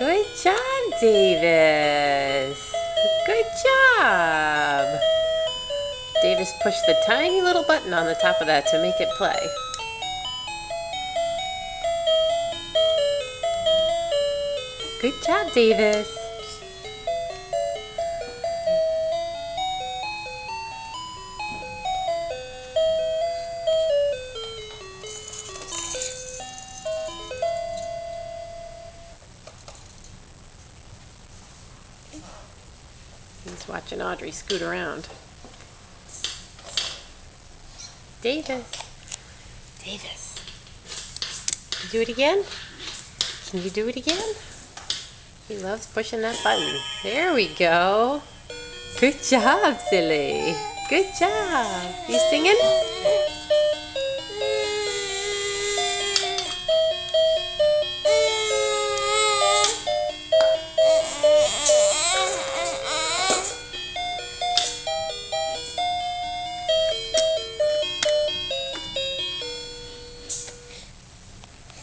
Good job, Davis. Good job. Davis pushed the tiny little button on the top of that to make it play. Good job, Davis. He's watching Audrey scoot around. Davis. Davis. Do it again? Can you do it again? He loves pushing that button. There we go. Good job, silly. Good job. You singing?